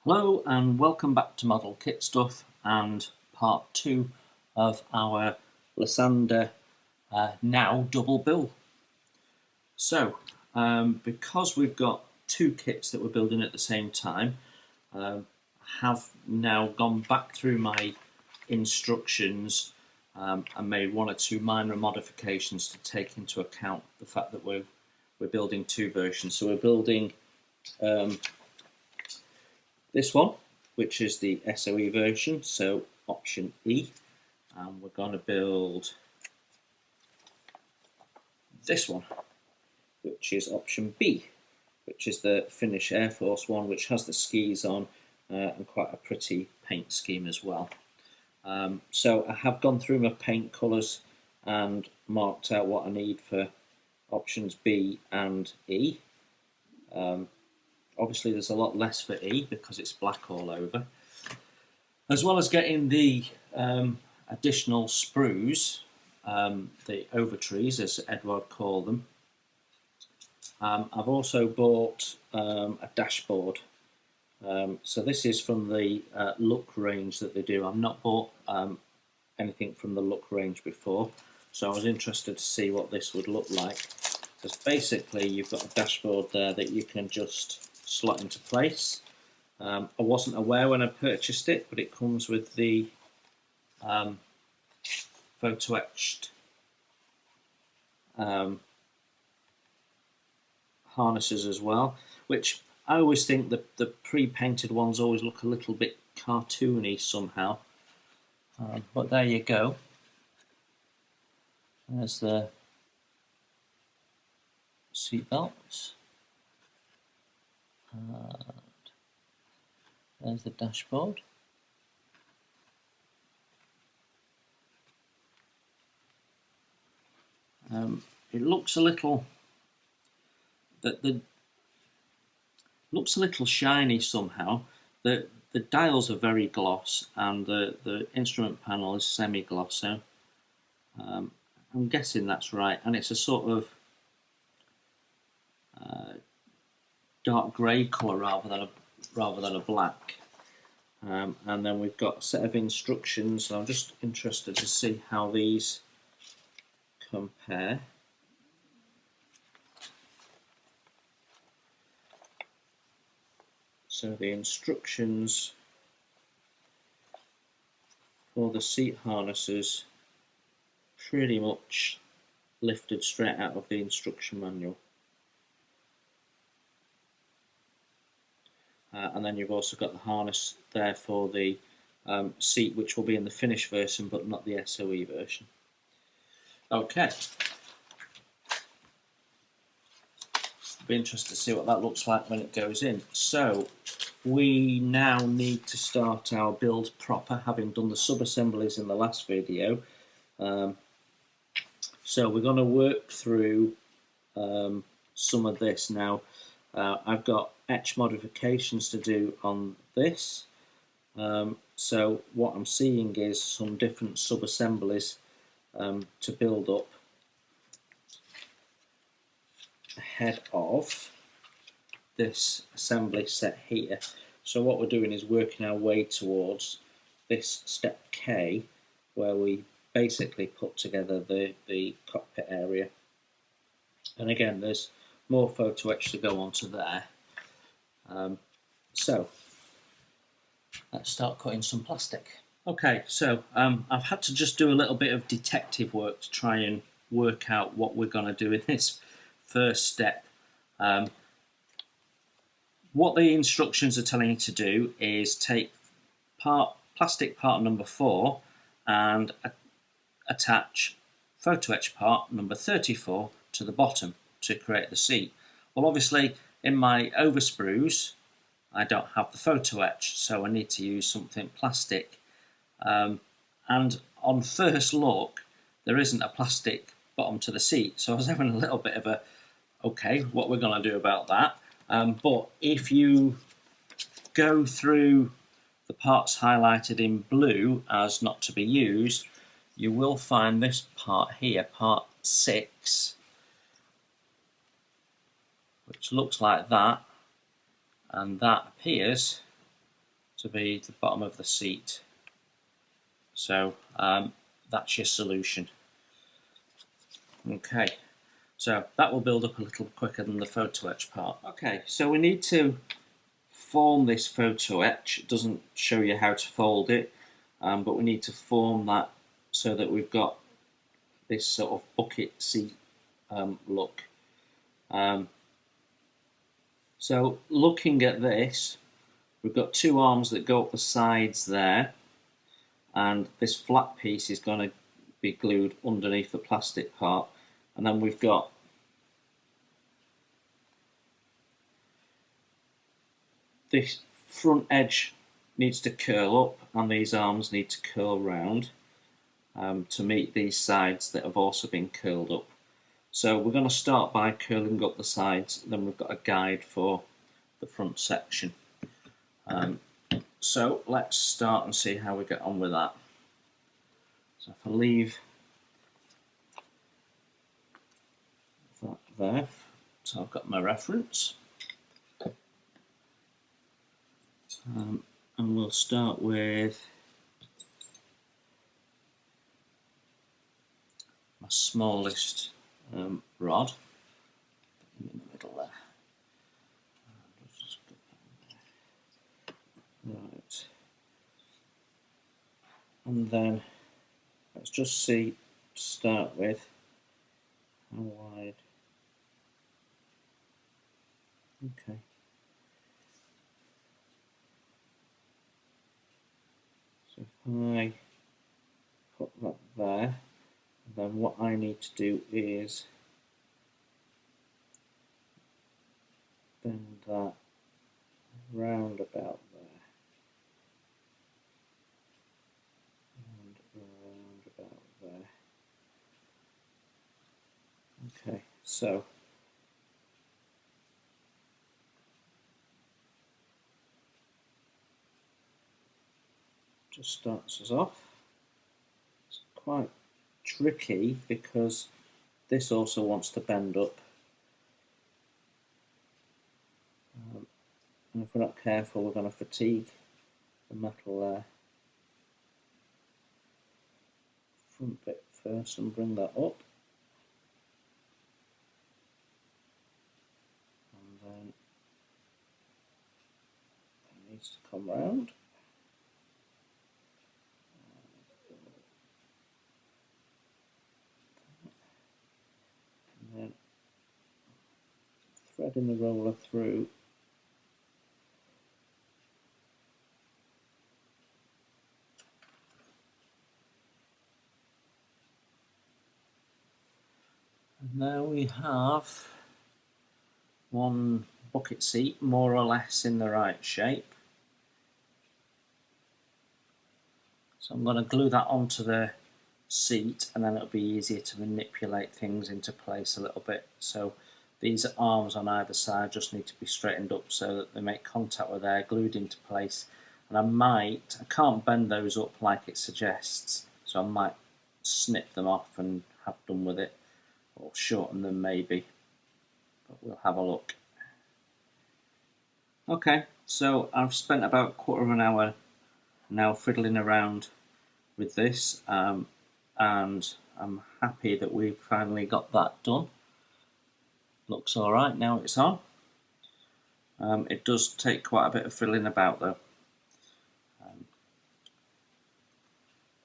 Hello and welcome back to Model Kit Stuff and part 2 of our Lysander now double bill. So because we've got two kits that we're building at the same time, I have now gone back through my instructions and made one or two minor modifications to take into account the fact that we're building two versions. So we're building this one, which is the SOE version, so option E, and we're going to build this one, which is option B, which is the Finish airforce one, which has the skis on and quite a pretty paint scheme as well. So I have gone through my paint colours and marked out what I need for options B and E. Obviously there's a lot less for E because it's black all over. As well as getting the additional sprues, the overtrees as Eduard called them, I've also bought a dashboard. So this is from the look range that they do. I've not bought anything from the look range before, so I was interested to see what this would look like. Because basically you've got a dashboard there that you can just slot into place. I wasn't aware when I purchased it, but it comes with the photo-etched harnesses as well, which I always think the pre-painted ones always look a little bit cartoony somehow. But there you go. There's the seat belts. And there's the dashboard. It looks a little looks a little shiny somehow. The dials are very gloss, and the instrument panel is semi-gloss. So I'm guessing that's right, and it's a sort of dark grey colour rather than a black. And then we've got a set of instructions. So I'm just interested to see how these compare. So the instructions for the seat harnesses pretty much lifted straight out of the instruction manual. And then you've also got the harness there for the seat, which will be in the Finish version but not the SOE version. Okay. Be interested to see what that looks like when it goes in. So we now need to start our build proper, having done the sub-assemblies in the last video. So we're going to work through some of this now. I've got etch modifications to do on this. So what I'm seeing is some different sub-assemblies to build up ahead of this assembly set here. So what we're doing is working our way towards this step K, where we basically put together the cockpit area. And again, there's more photo etch to go onto there. So let's start cutting some plastic. Okay, so I've had to just do a little bit of detective work to try and work out what we're going to do in this first step. What the instructions are telling you to do is take plastic part number 4 and attach photo etch part number 34 to the bottom to create the seat. Well, obviously in my oversprues I don't have the photo etch, so I need to use something plastic. And on first look there isn't a plastic bottom to the seat, so I was having a little bit of a okay, what we're going to do about that. But if you go through the parts highlighted in blue as not to be used, you will find this part here, part 6, which looks like that, and that appears to be the bottom of the seat. So that's your solution. Okay, so that will build up a little quicker than the photo etch part. Okay, so we need to form this photo etch. It doesn't show you how to fold it, but we need to form that so that we've got this sort of bucket seat look. So looking at this, we've got two arms that go up the sides there, and this flat piece is going to be glued underneath the plastic part, and then we've got this front edge needs to curl up and these arms need to curl round to meet these sides that have also been curled up. So we're going to start by curling up the sides, then we've got a guide for the front section. So let's start and see how we get on with that. So if I leave that there, so I've got my reference. And we'll start with my smallest rod in the middle there. Right, and then let's just see to start with how wide. Okay. So if I put that there, then what I need to do is bend that round about there, and round about there. Okay, so just starts us off. It's quite tricky because this also wants to bend up, and if we're not careful we're going to fatigue the metal there. Front bit first and bring that up, and then it needs to come round. And then threading the roller through. And there we have one bucket seat more or less in the right shape. So I'm going to glue that onto the seat, and then it'll be easier to manipulate things into place a little bit. So these arms on either side just need to be straightened up so that they make contact with air, glued into place. And I can't bend those up like it suggests, so I might snip them off and have done with it, or shorten them maybe, but we'll have a look. Okay, so I've spent about a quarter of an hour now fiddling around with this, and I'm happy that we've finally got that done. Looks alright now it's on. It does take quite a bit of fiddling about though.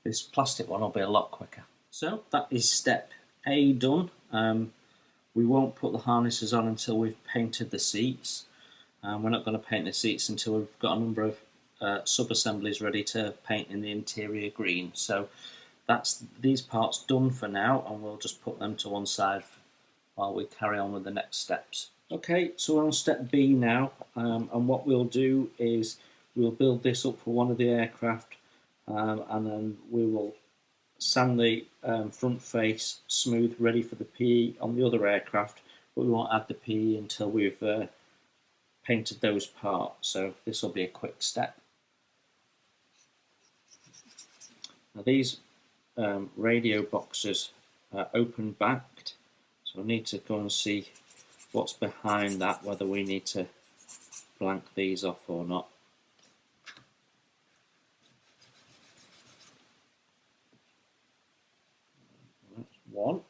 This plastic one will be a lot quicker. So that is step A done. We won't put the harnesses on until we've painted the seats. We're not going to paint the seats until we've got a number of sub-assemblies ready to paint in the interior green. So that's these parts done for now, and we'll just put them to one side while we carry on with the next steps. Okay, so we're on step B now, and what we'll do is we'll build this up for one of the aircraft, and then we will sand the front face smooth, ready for the PE on the other aircraft, but we won't add the PE until we've painted those parts, so this will be a quick step. Now these radio boxes are open backed, so I need to go and see what's behind that, whether we need to blank these off or not. one.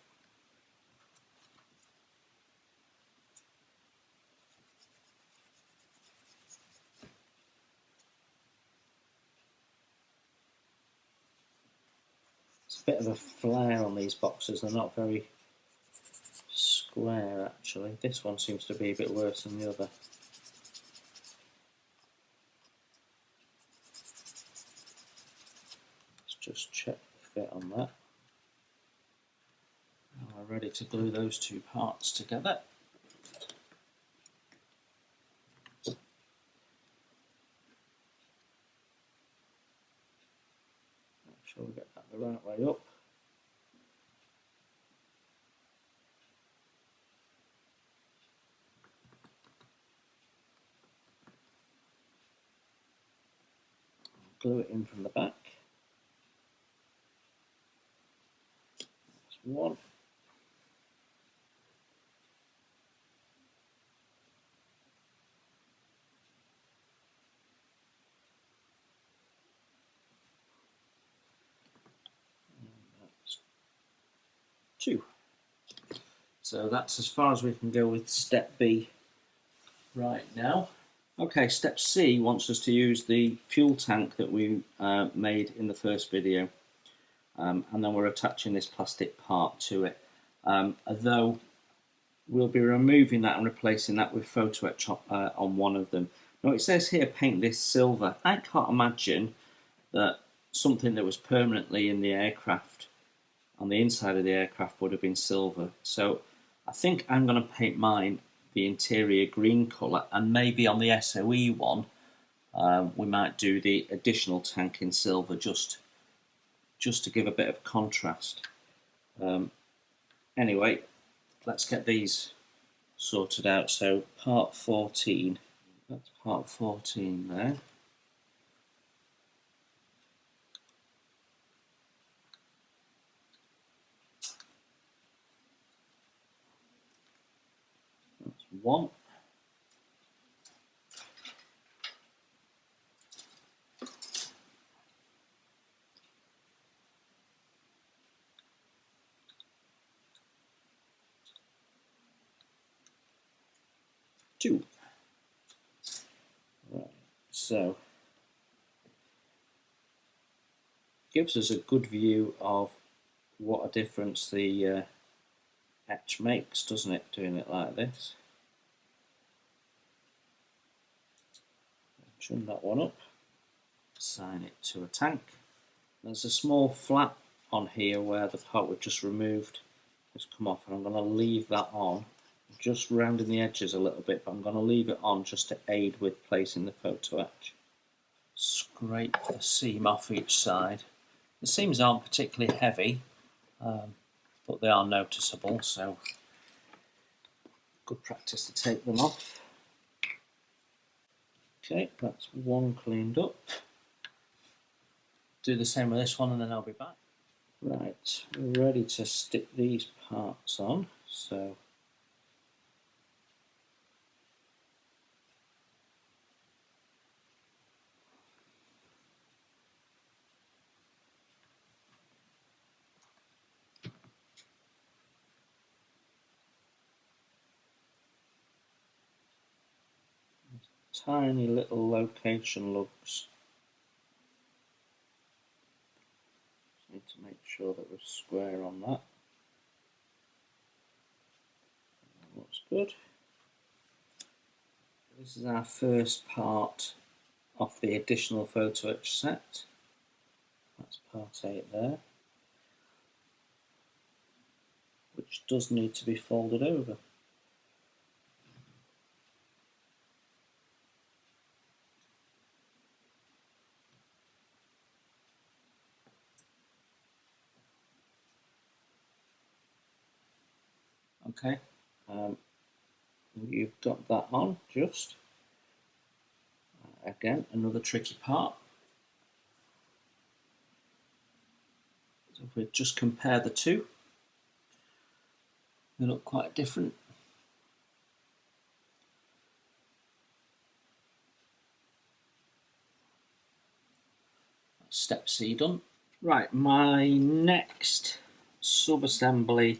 It's a bit of a flare on these boxes, they're not very square actually. This one seems to be a bit worse than the other. Let's just check the fit on that. Now we're ready to glue those two parts together. Make sure we get that the right way up. Glue it in from the back. That's one. And that's two. So that's as far as we can go with step B right now. Okay, step C wants us to use the fuel tank that we made in the first video, and then we're attaching this plastic part to it. Although we'll be removing that and replacing that with Photo-etch on one of them. Now it says here paint this silver. I can't imagine that something that was permanently in the aircraft, on the inside of the aircraft, would have been silver. So I think I'm going to paint mine the interior green colour, and maybe on the SOE one we might do the additional tank in silver just to give a bit of contrast. Anyway, let's get these sorted out. So part 14, that's part 14 there. That's one. Two. Right, so gives us a good view of what a difference the etch makes, doesn't it, doing it like this. Trim that one up, assign it to a tank. There's a small flap on here where the part we've just removed has come off, and I'm going to leave that on, just rounding the edges a little bit, but I'm going to leave it on just to aid with placing the Photo-etch. Scrape the seam off each side. The seams aren't particularly heavy, but they are noticeable, so good practice to take them off. Okay, that's one cleaned up. Do the same with this one and then I'll be back. Right, we're ready to stick these parts on, so tiny little location lugs. Just need to make sure that we're square on that. That looks good. This is our first part of the additional Photo-etch set. That's part 8 there, which does need to be folded over. Okay, you've got that on just. Again, another tricky part. So if we just compare the two, they look quite different. Step C done. Right, my next sub-assembly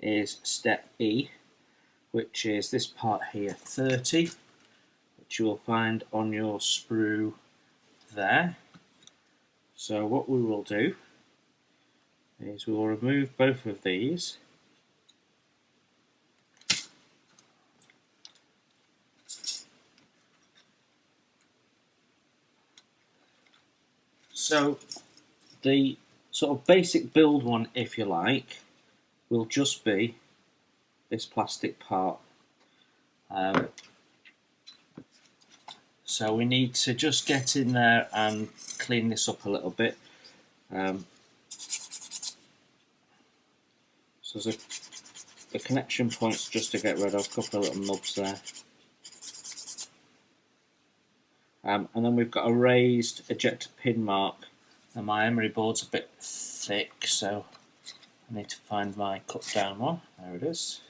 is step E, which is this part here, 30, which you will find on your sprue there. So what we will do is we will remove both of these. So the sort of basic build one, if you like, will just be this plastic part. So we need to just get in there and clean this up a little bit. So there's the connection points just to get rid of, a couple of little nubs there. And then we've got a raised ejector pin mark. And my emery board's a bit thick, so I need to find my cut down one. There it is.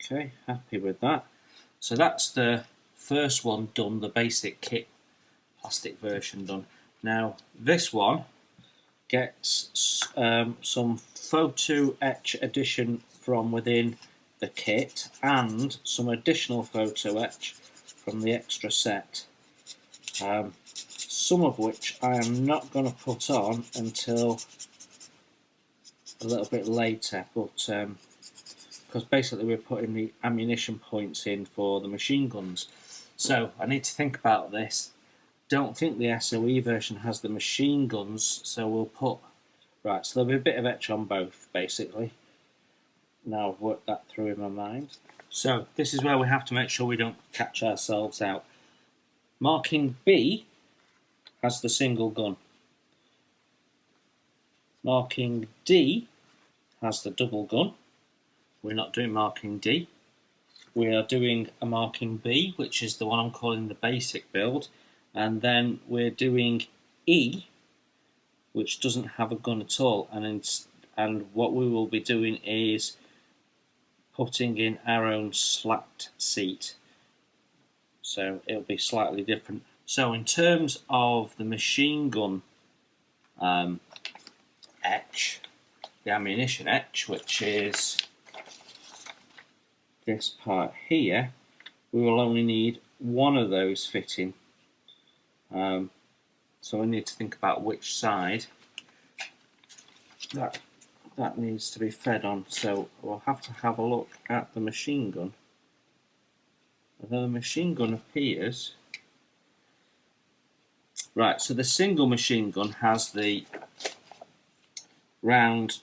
Okay, happy with that. So that's the first one done, the basic kit plastic version done. Now this one gets some Photo-etch addition from within the kit and some additional Photo-etch from the extra set, some of which I am not going to put on until a little bit later, but because basically we're putting the ammunition points in for the machine guns, so I need to think about this. Don't think the SOE version has the machine guns, so we'll put, right, so there'll be a bit of etch on both basically. Now I've worked that through in my mind. So this is where we have to make sure we don't catch ourselves out. Marking B has the single gun. Marking D has the double gun. We're not doing marking D. We are doing a marking B, which is the one I'm calling the basic build. And then we're doing E, which doesn't have a gun at all. And what we will be doing is putting in our own slat seat, so it'll be slightly different. So in terms of the machine gun etch, the ammunition etch, which is this part here, we will only need one of those fitting, so we need to think about which side that needs to be fed on. So we'll have to have a look at the machine gun. Although the machine gun appears, right, so the single machine gun has the round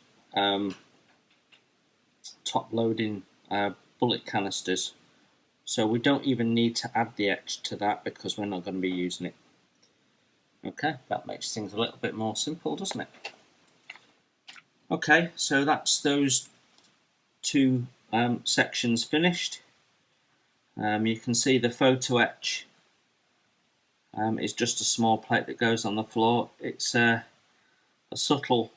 top loading bullet canisters, so we don't even need to add the etch to that because we're not going to be using it. Okay, that makes things a little bit more simple, doesn't it? Okay, so that's those two sections finished. You can see the Photo-etch is just a small plate that goes on the floor. It's a subtle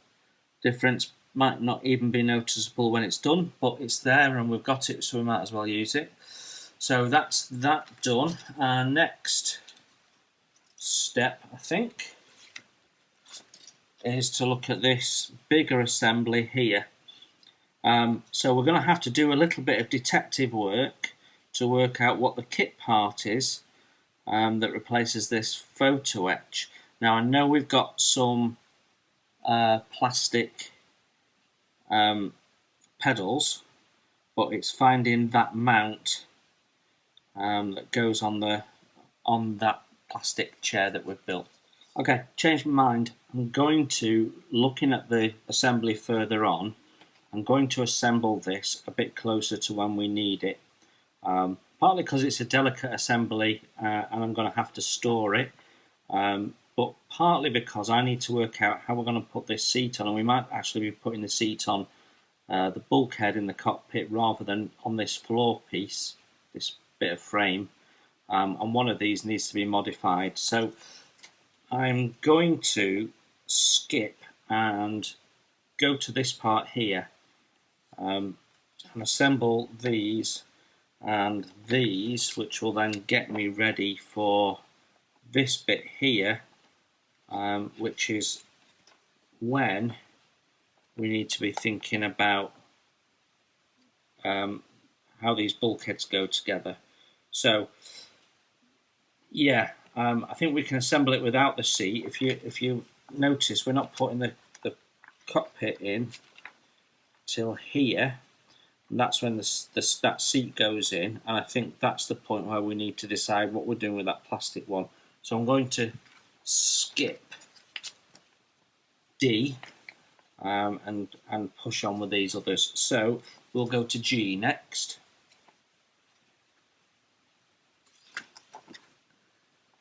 difference, might not even be noticeable when it's done, but it's there and we've got it, so we might as well use it. So that's that done. Our next step, I think, is to look at this bigger assembly here. So we're going to have to do a little bit of detective work to work out what the kit part is that replaces this Photo-etch. Now I know we've got some plastic pedals, but it's finding that mount that goes on that plastic chair that we've built. Okay, changed my mind. I'm going to, looking at the assembly further on, I'm going to assemble this a bit closer to when we need it. Partly because it's a delicate assembly and I'm going to have to store it, but partly because I need to work out how we're going to put this seat on, and we might actually be putting the seat on the bulkhead in the cockpit rather than on this floor piece, this bit of frame, and one of these needs to be modified. So I'm going to skip and go to this part here and assemble these and these, which will then get me ready for this bit here, which is when we need to be thinking about how these bulkheads go together. So yeah, I think we can assemble it without the seat. If you notice, we're not putting the cockpit in till here, and that's when that seat goes in, and I think that's the point where we need to decide what we're doing with that plastic one. So I'm going to skip D and push on with these others. So we'll go to G next,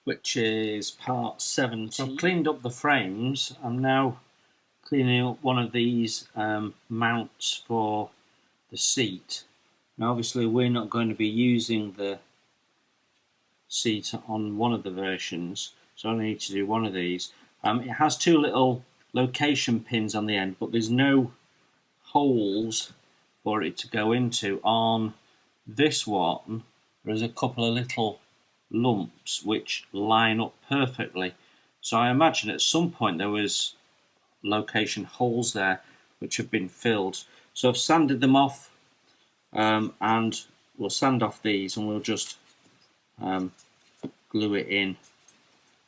which is part 17. So I've cleaned up the frames. I'm now cleaning up one of these mounts for the seat. Now obviously we're not going to be using the seat on one of the versions, so I only need to do one of these. It has two little location pins on the end, but there's no holes for it to go into. On this one there's a couple of little lumps which line up perfectly, so I imagine at some point there was location holes there which have been filled. So I've sanded them off, and we'll sand off these and we'll just glue it in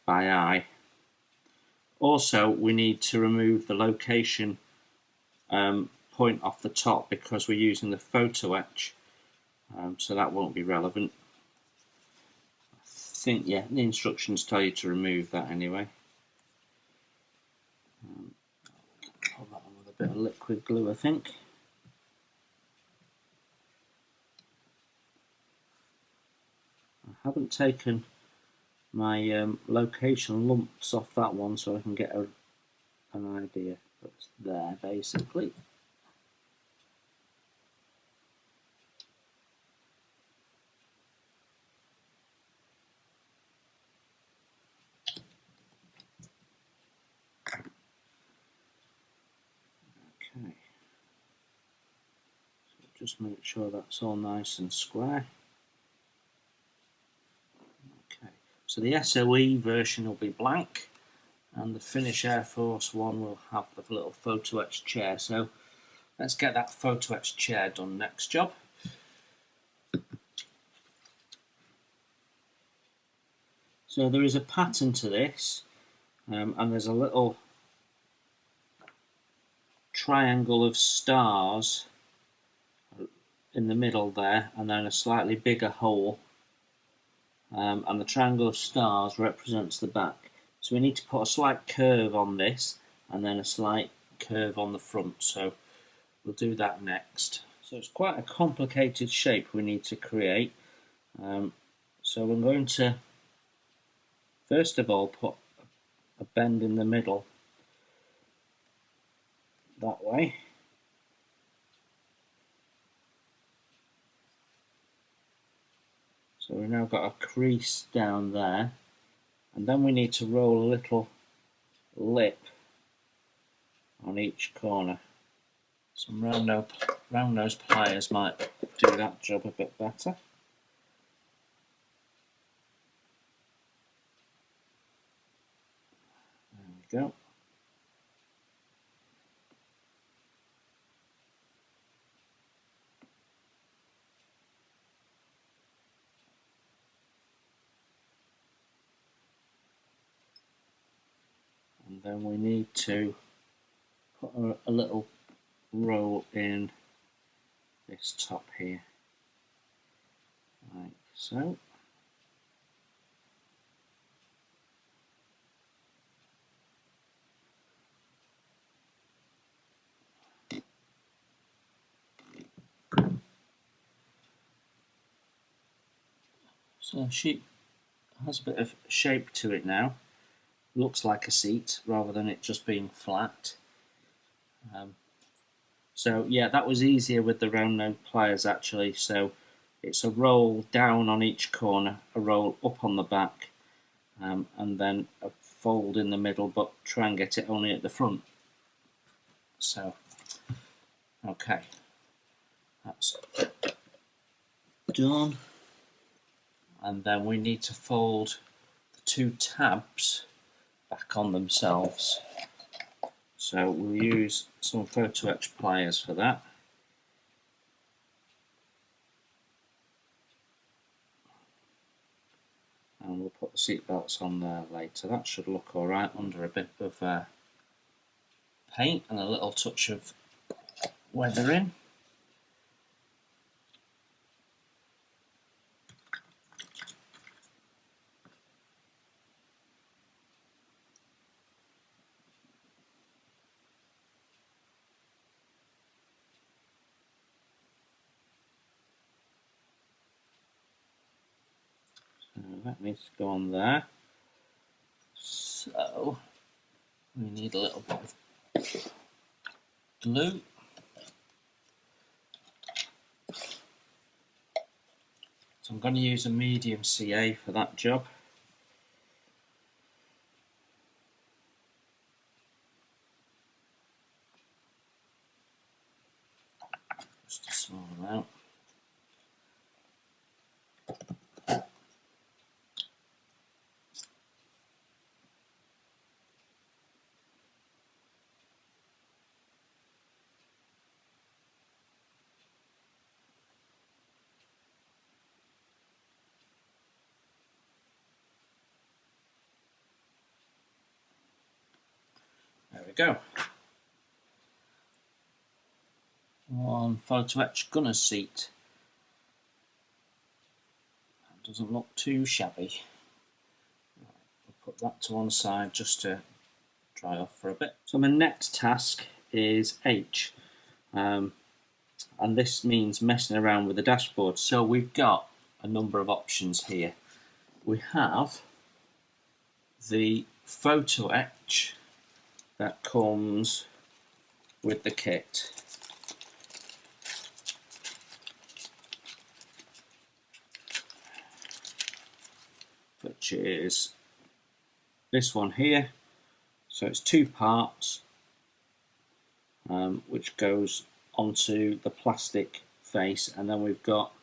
by eye. Also we need to remove the location point off the top because we're using the Photo-etch, so that won't be relevant. I think, yeah, the instructions tell you to remove that anyway. Put that on with a bit of liquid glue, I think. I haven't taken my location lumps off that one, so I can get an idea. But it's there basically. Okay, so just make sure that's all nice and square. Okay, so the SOE version will be blank, and the Finish Air Force one will have the little Photo-etch chair. So let's get that Photo-etch chair done next job. So there is a pattern to this, and there's a little triangle of stars in the middle there, and then a slightly bigger hole, and the triangle of stars represents the back. So we need to put a slight curve on this and then a slight curve on the front, so we'll do that next. So it's quite a complicated shape we need to create, so we're going to first of all put a bend in the middle that way. So we've now got a crease down there, and then we need to roll a little lip on each corner. Some round nose pliers might do that job a bit better. There we go. And then we need to put a little roll in this top here, like so. So she has a bit of shape to it now. Looks like a seat rather than it just being flat. So yeah, that was easier with the round nose pliers actually. So it's a roll down on each corner, a roll up on the back, and then a fold in the middle, but try and get it only at the front. So, okay, that's done. And then we need to fold the two tabs back on themselves. So we'll use some Photo-etch pliers for that. And we'll put the seat belts on there later. That should look alright under a bit of paint and a little touch of weathering. That needs to go on there. So we need a little bit of glue. So I'm going to use a medium CA for that job. Just a small amount. There we go. One Photo-etch gunner's seat. That doesn't look too shabby. We'll put that to one side just to dry off for a bit. So my next task is H. And this means messing around with the dashboard. So we've got a number of options here. We have the Photo-etch that comes with the kit. Which is this one here. So it's two parts, which goes onto the plastic face, and then we've got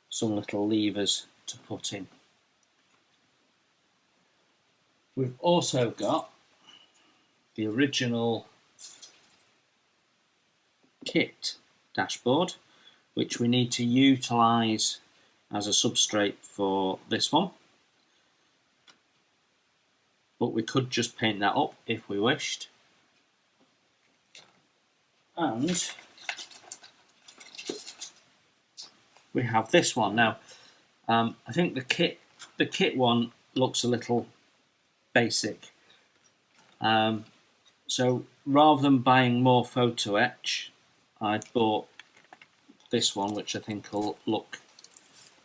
some little levers to put in. We've also got the original kit dashboard, which we need to utilise as a substrate for this one. But we could just paint that up if we wished. And we have this one. Now, I think the kit one looks a little basic. So rather than buying more Photo-etch, I bought this one, which I think will look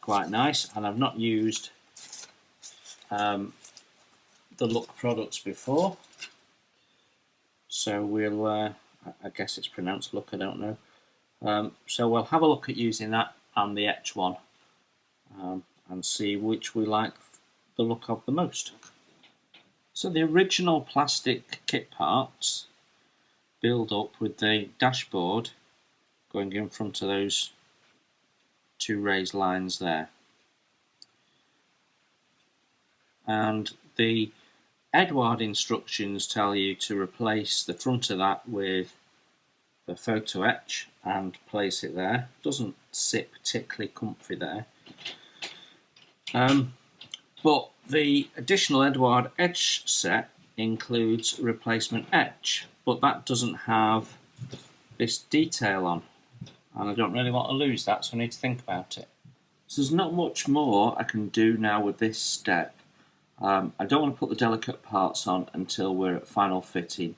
quite nice. And I've not used the Look products before, so we'll I guess it's pronounced Look, I don't know. So we'll have a look at using that and the Etch one, and see which we like the look of the most. So the original plastic kit parts build up with the dashboard going in front of those two raised lines there, and the Eduard instructions tell you to replace the front of that with the Photo-etch and place it there. Doesn't sit particularly comfy there. But the additional Eduard edge set includes replacement etch, but that doesn't have this detail on, and I don't really want to lose that, so I need to think about it. So there's not much more I can do now with this step. I don't want to put the delicate parts on until we're at final fitting.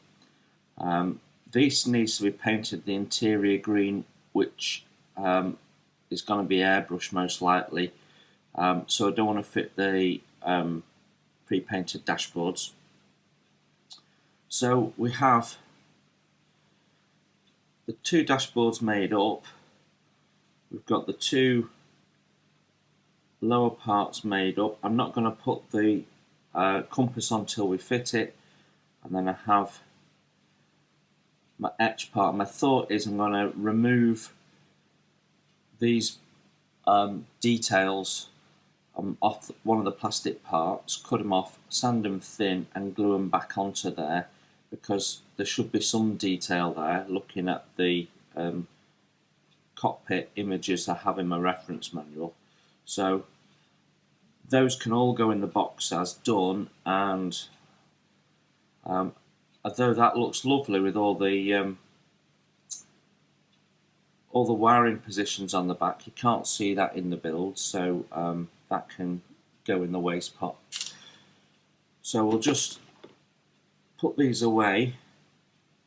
This needs to be painted the interior green, which is going to be airbrushed most likely. So I don't want to fit the pre-painted dashboards. So we have the two dashboards made up. We've got the two lower parts made up. I'm not going to put the compass on till we fit it, and then I have my etch part. My thought is I'm going to remove these details off one of the plastic parts, cut them off, sand them thin and glue them back onto there, because there should be some detail there looking at the cockpit images I have in my reference manual. So those can all go in the box as done, and although that looks lovely with all the wiring positions on the back, you can't see that in the build, so that can go in the waste pot. So we'll just put these away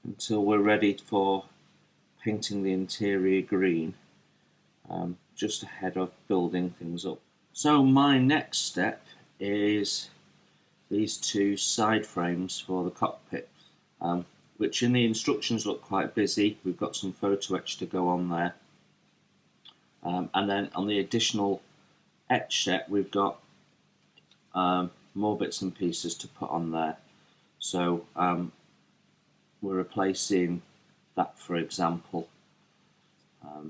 until we're ready for painting the interior green, just ahead of building things up. So my next step is these two side frames for the cockpit, which in the instructions look quite busy. We've got some photo etch to go on there, and then on the additional etch set we've got more bits and pieces to put on there. So we're replacing that, for example.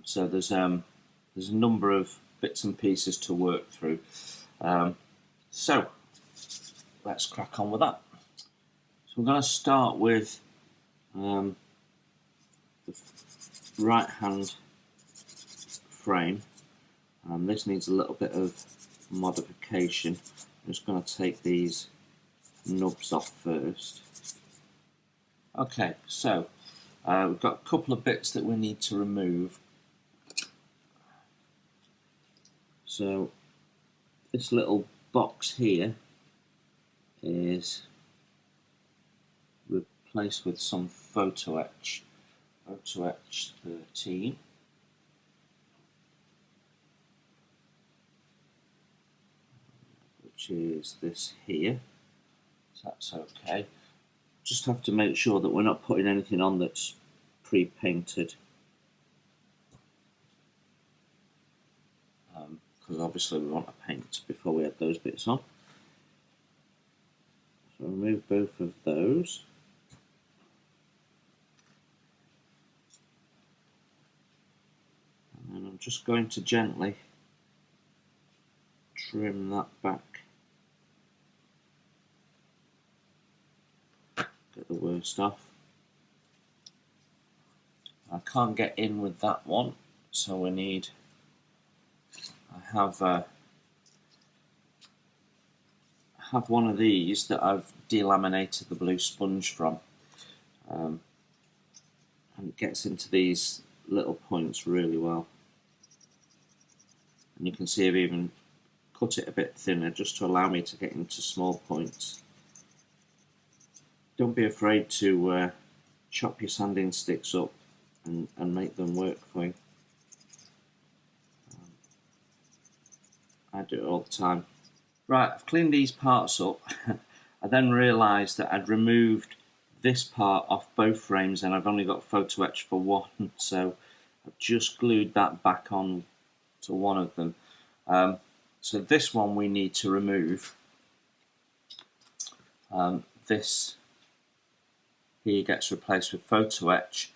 So there's a number of bits and pieces to work through. So let's crack on with that. So we're going to start with the right hand frame. This needs a little bit of modification. I'm just going to take these nubs off first. Okay, so we've got a couple of bits that we need to remove. So this little box here is replaced with some Photo-etch 13. Which is this here, so that's okay. Just have to make sure that we're not putting anything on that's pre-painted, because obviously we want to paint before we add those bits on. So remove both of those. And then I'm just going to gently trim that back. Get the worst off. I can't get in with that one, so we need. I have one of these that I've delaminated the blue sponge from, and it gets into these little points really well. And you can see I've even cut it a bit thinner just to allow me to get into small points. Don't be afraid to chop your sanding sticks up and make them work for you. I do it all the time. Right, I've cleaned these parts up. I then realised that I'd removed this part off both frames and I've only got photo etch for one, so I've just glued that back on to one of them. So this one we need to remove. This here gets replaced with photo etch,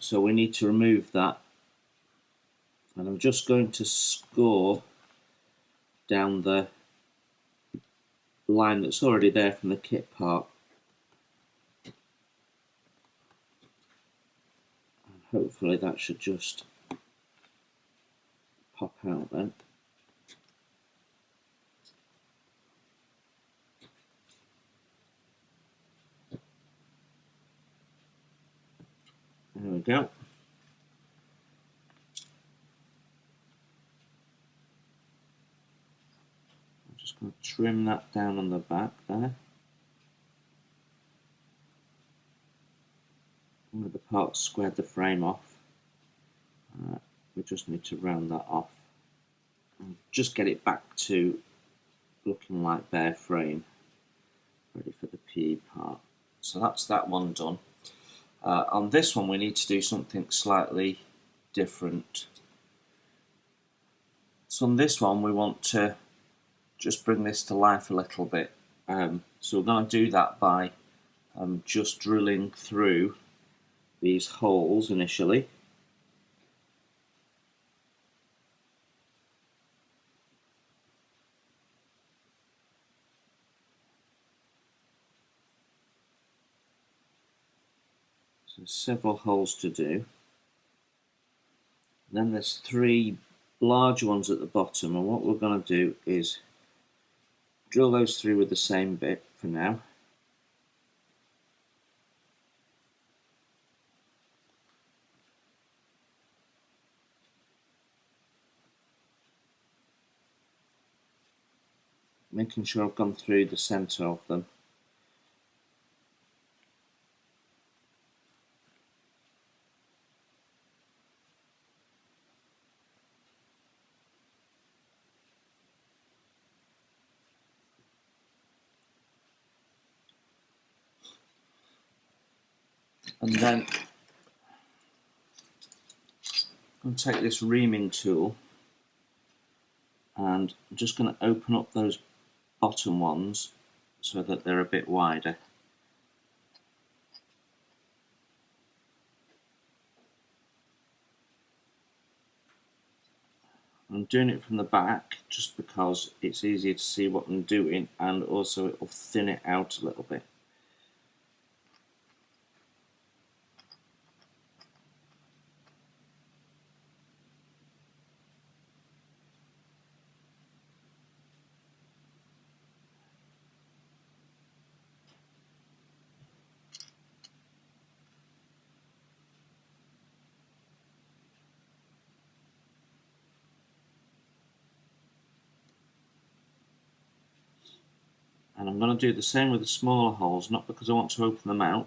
so we need to remove that, and I'm just going to score down the line that's already there from the kit part, and hopefully that should just pop out then. There we go. I'm just going to trim that down on the back there. One of the parts squared the frame off. We just need to round that off and just get it back to looking like bare frame, ready for the PE part. So that's that one done. On this one we need to do something slightly different. So on this one we want to just bring this to life a little bit. So we're going to do that by just drilling through these holes initially. So several holes to do. Then there's 3 large ones at the bottom, and what we're going to do is drill those through with the same bit for now. Making sure I've gone through the centre of them. And then I'm going to take this reaming tool and I'm just going to open up those bottom ones so that they're a bit wider. I'm doing it from the back just because it's easier to see what I'm doing, and also it will thin it out a little bit. And I'm going to do the same with the smaller holes, not because I want to open them out,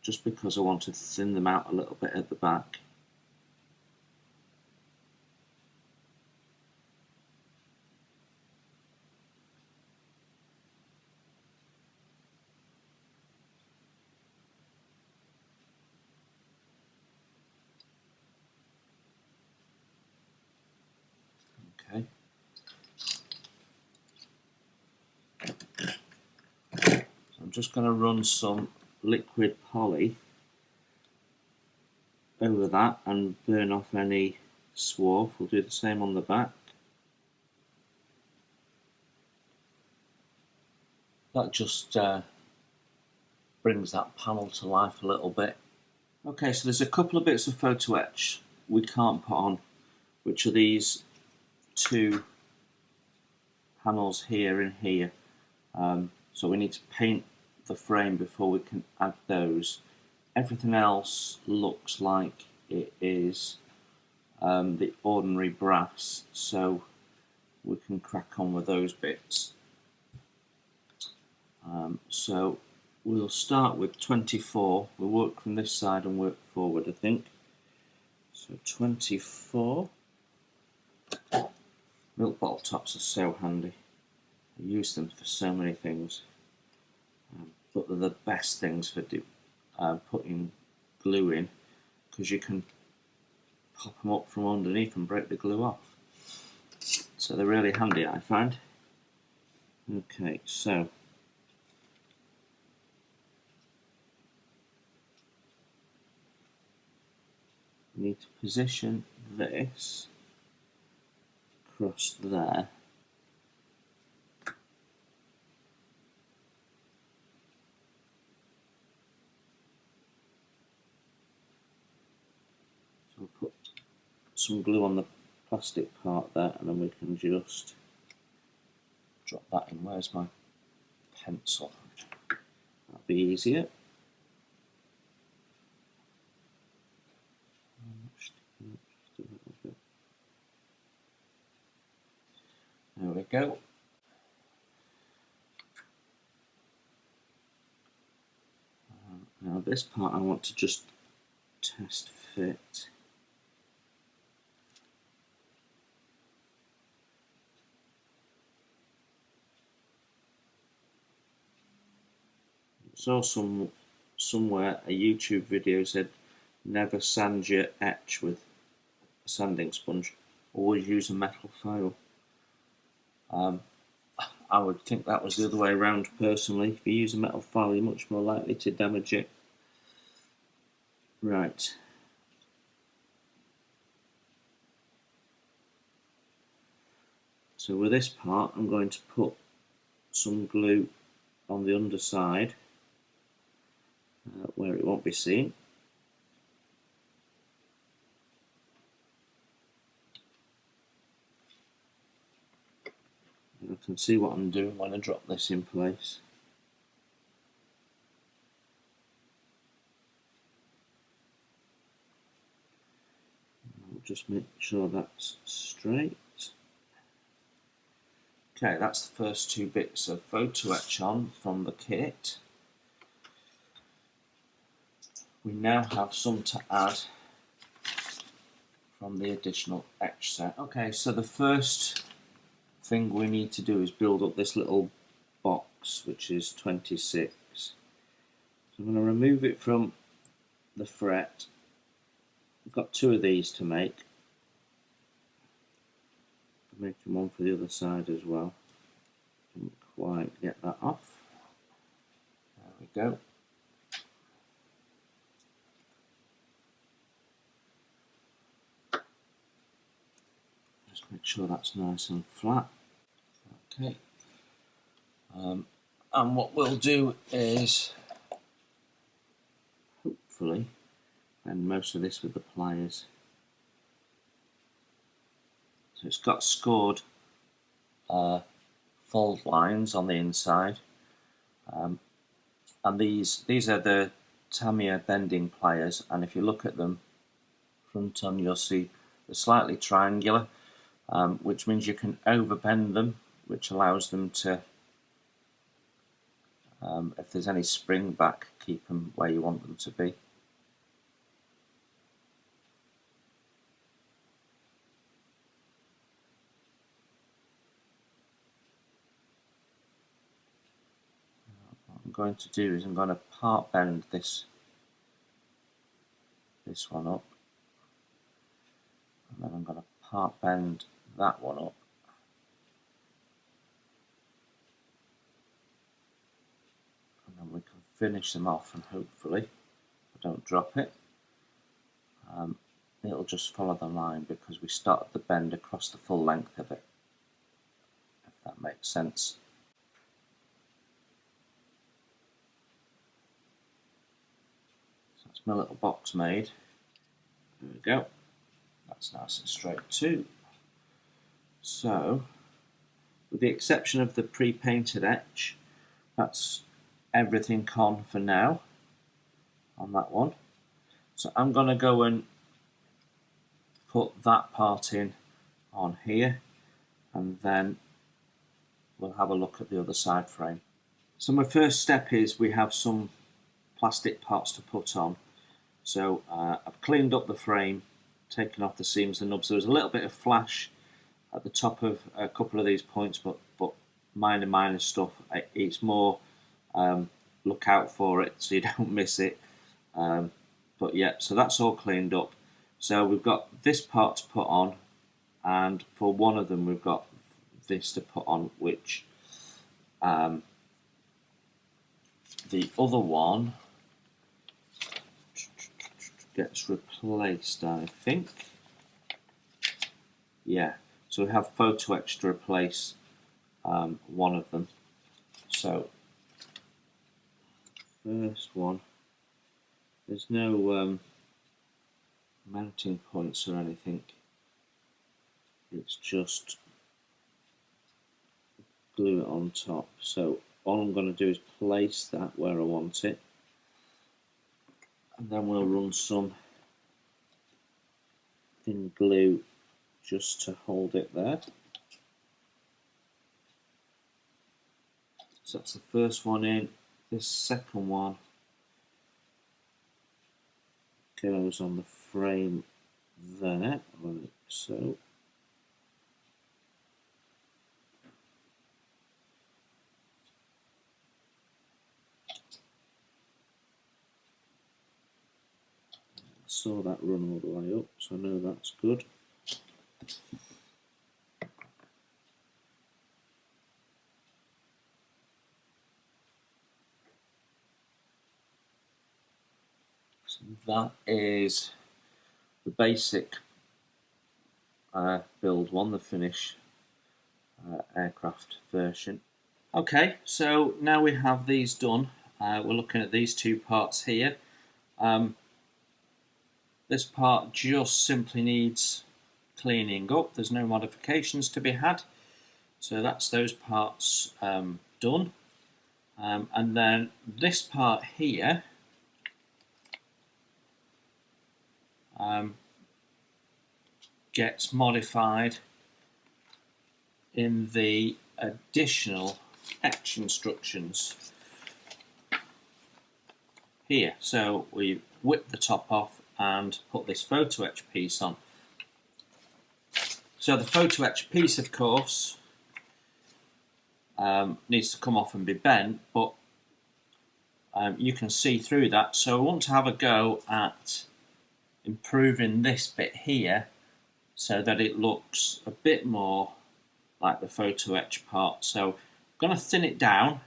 just because I want to thin them out a little bit at the back. Okay. So I'm just going to run some liquid poly over that and burn off any swarf. We'll do the same on the back. That just brings that panel to life a little bit. Okay, so there's a couple of bits of Photo-etch we can't put on, which are these 2 panels here and here. So we need to paint the frame before we can add those. Everything else looks like it is the ordinary brass, so we can crack on with those bits. So we'll start with 24. We'll work from this side and work forward, I think. So 24. Milk bottle tops are so handy. I use them for so many things, but they're the best things for putting glue in, because you can pop them up from underneath and break the glue off. So they're really handy, I find. Okay, so we need to position this across there. So we'll put some glue on the plastic part there, and then we can just drop that in. Where's my pencil? That'll be easier. There we go. Now this part I want to just test fit. Saw somewhere a YouTube video said never sand your etch with a sanding sponge, always use a metal file. I would think that was the other way around personally. If you use a metal file, you're much more likely to damage it. Right. So with this part, I'm going to put some glue on the underside where it won't be seen. And I can see what I'm doing when I drop this in place. I'll just make sure that's straight. Okay, that's the first two bits of Photo-etch on from the kit. We now have some to add from the additional etch set. Okay, so the first thing we need to do is build up this little box, which is 26. So I'm going to remove it from the fret. I've got two of these to make. I'm making one for the other side as well. Didn't quite get that off. There we go. Just make sure that's nice and flat. Okay. And what we'll do is hopefully bend most of this with the pliers. So it's got scored fold lines on the inside, and these are the Tamiya bending pliers, and if you look at them front on, you'll see they're slightly triangular, which means you can overbend them, which allows them to, if there's any spring back, keep them where you want them to be. What I'm going to do is I'm going to part bend this one up, and then I'm going to part bend that one up. And then we can finish them off, and hopefully, if I don't drop it, it'll just follow the line because we started the bend across the full length of it, if that makes sense. So that's my little box made. There we go. That's nice and straight too. So, with the exception of the pre-painted etch, that's everything on for now on that one. So I'm going to go and put that part in on here, and then we'll have a look at the other side frame. So my first step is we have some plastic parts to put on. So I've cleaned up the frame, taken off the seams and nubs. There was a little bit of flash at the top of a couple of these points, but minor stuff. It's more look out for it so you don't miss it. But yeah, so that's all cleaned up. So we've got this part to put on, and for one of them we've got this to put on, which the other one gets replaced, I think. Yeah, so we have Photo-etch to replace one of them. So first one, there's no mounting points or anything, it's just glue it on top. So all I'm going to do is place that where I want it, and then we'll run some thin glue just to hold it there. So that's the first one in. This second one goes on the frame there, like so. Saw that run all the way up, so I know that's good. So that is the basic build one, the Finish aircraft version. Okay, so now we have these done, we're looking at these two parts here. This part just simply needs cleaning up. There's no modifications to be had. So that's those parts done. And then this part here gets modified in the additional etch instructions here. So we whip the top off and put this Photo-etch piece on. So the Photo-etch piece, of course, needs to come off and be bent, but you can see through that. So I want to have a go at improving this bit here so that it looks a bit more like the Photo-etch part. So I'm going to thin it down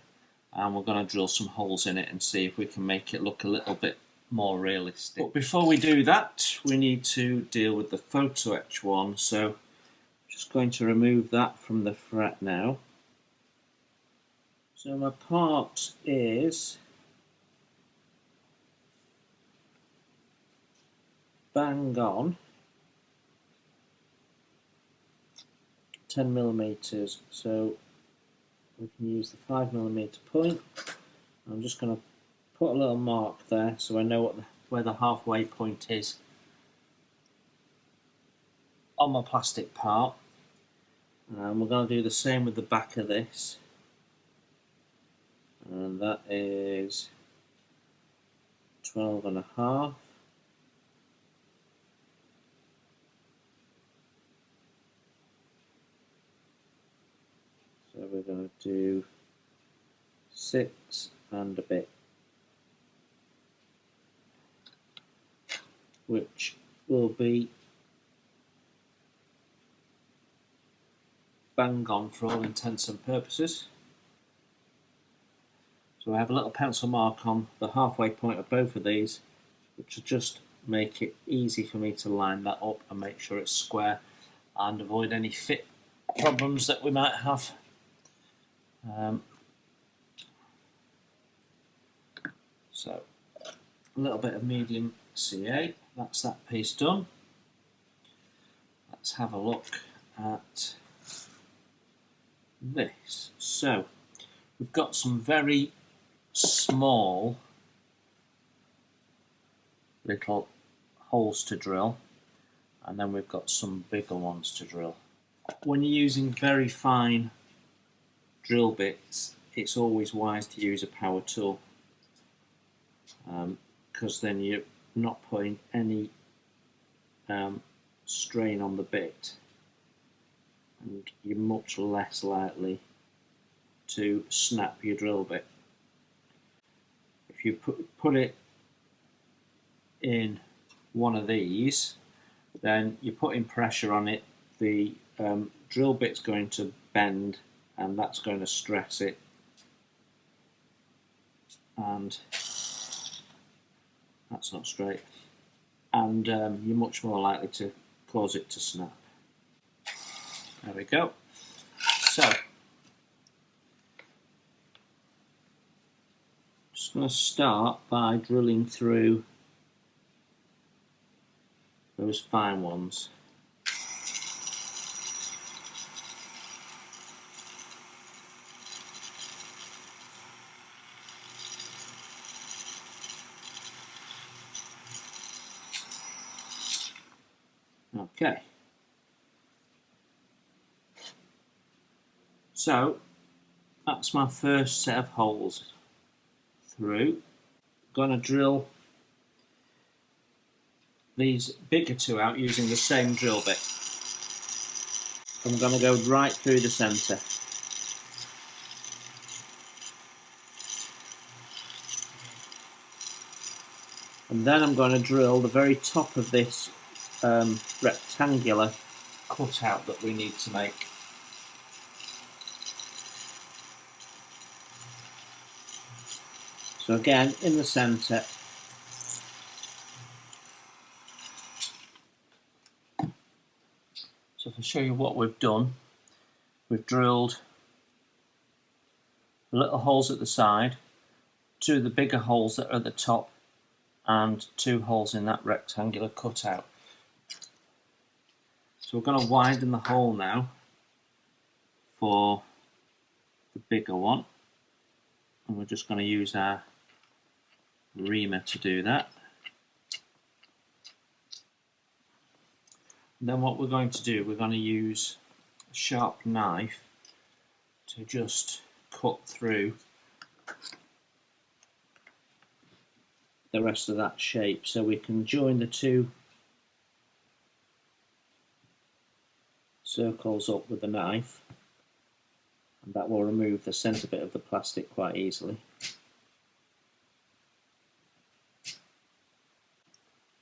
and we're going to drill some holes in it and see if we can make it look a little bit more realistic. But before we do that, we need to deal with the Photo-etch one. So I'm just going to remove that from the fret now. So my part is bang on 10mm, so we can use the 5mm point. I'm just going to put a little mark there so I know where the halfway point is on my plastic part. And we're going to do the same with the back of this, and that is 12.5. So we're going to do 6 and a bit, which will be bang on for all intents and purposes. So I have a little pencil mark on the halfway point of both of these, which will just make it easy for me to line that up and make sure it's square and avoid any fit problems that we might have. So a little bit of medium CA, that's that piece done. Let's have a look at this. So we've got some very small little holes to drill, and then we've got some bigger ones to drill. When you're using very fine drill bits, it's always wise to use a power tool, because then you're not putting any strain on the bit, and you're much less likely to snap your drill bit. If you put it in one of these, then you're putting pressure on it, the drill bit's going to bend and that's going to stress it, and that's not straight, and you're much more likely to cause it to snap. There we go. So just going to start by drilling through those fine ones. Okay. So that's my first set of holes through. I'm going to drill these bigger two out using the same drill bit. I'm going to go right through the centre. And then I'm going to drill the very top of this rectangular cutout that we need to make. So again, in the centre. So if I show you what we've done, we've drilled the little holes at the side, two of the bigger holes that are at the top and two holes in that rectangular cutout. So we're going to widen the hole now for the bigger one, and we're just going to use our reamer to do that. And then what we're going to do, we're going to use a sharp knife to just cut through the rest of that shape, so we can join the two circles up with the knife, and that will remove the centre bit of the plastic quite easily.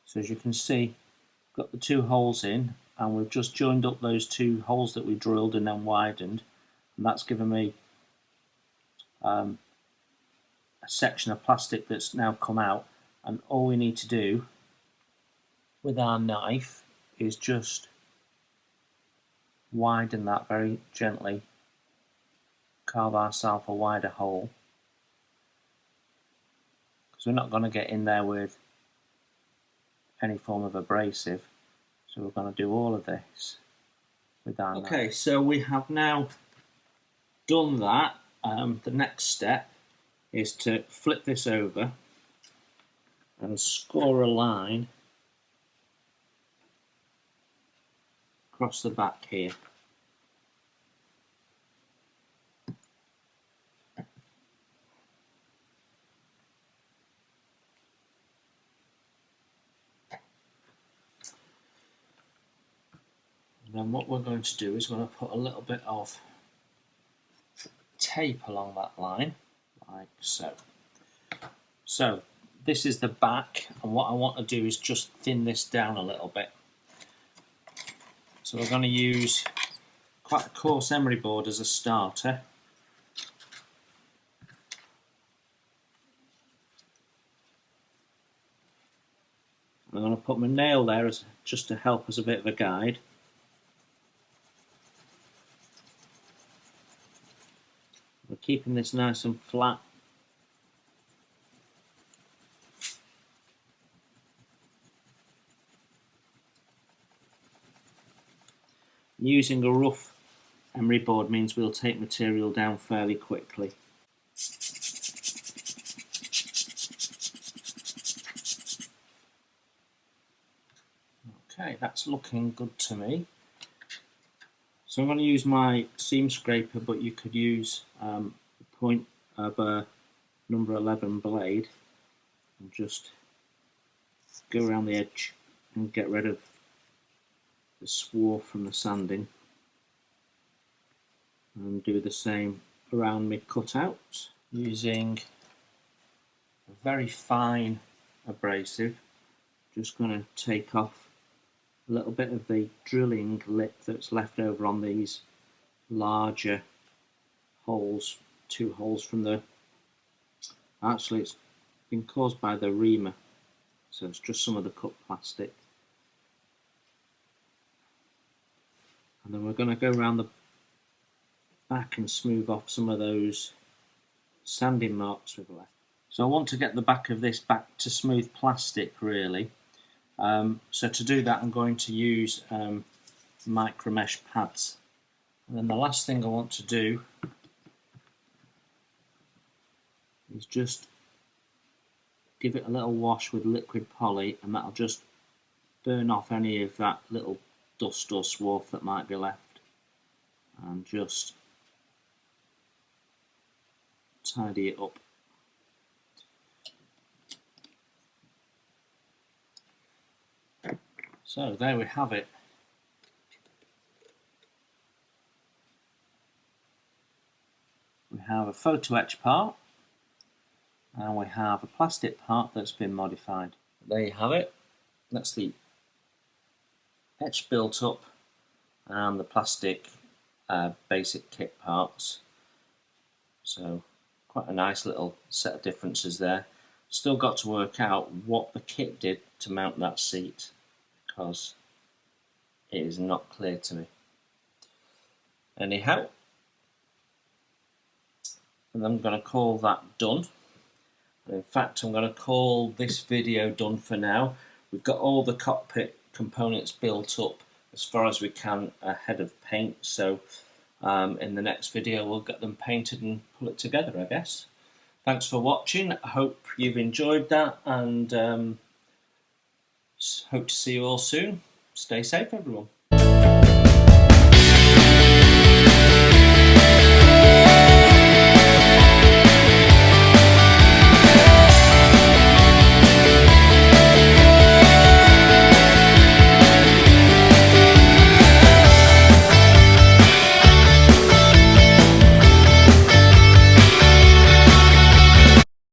So as you can see, got the two holes in, and we've just joined up those two holes that we drilled and then widened, and that's given me a section of plastic that's now come out. And all we need to do with our knife is just widen that very gently, carve ourselves a wider hole, because we're not going to get in there with any form of abrasive, so we're going to do all of this with our knife. Okay, so we have now done that. The next step is to flip this over and score a line across the back here. And then what we're going to do is we're going to put a little bit of tape along that line, like so. So this is the back, and what I want to do is just thin this down a little bit. So we're going to use quite a coarse emery board as a starter. I'm going to put my nail there as just to help as a bit of a guide. We're keeping this nice and flat. Using a rough emery board means we'll take material down fairly quickly. Okay, that's looking good to me. So I'm going to use my seam scraper, but you could use the point of a number 11 blade and just go around the edge and get rid of the swarf from the sanding, and do the same around my cutout using a very fine abrasive. Just going to take off a little bit of the drilling lip that's left over on these larger holes, two holes from the, actually it's been caused by the reamer, so it's just some of the cut plastic. And then we're going to go around the back and smooth off some of those sanding marks we've left. So I want to get the back of this back to smooth plastic really. So to do that I'm going to use micro mesh pads. And then the last thing I want to do is just give it a little wash with liquid poly, and that'll just burn off any of that little dust or swarf that might be left, and just tidy it up. So there we have it. We have a photo etch part, and we have a plastic part that's been modified. There you have it. That's the etch built up and the plastic basic kit parts. So quite a nice little set of differences there. Still got to work out what the kit did to mount that seat, because it is not clear to me. Anyhow, and I'm going to call that done. In fact, I'm going to call this video done for now. We've got all the cockpit components built up as far as we can ahead of paint, so in the next video we'll get them painted and pull it together, I guess. Thanks for watching. I hope you've enjoyed that, and hope to see you all soon. Stay safe, everyone.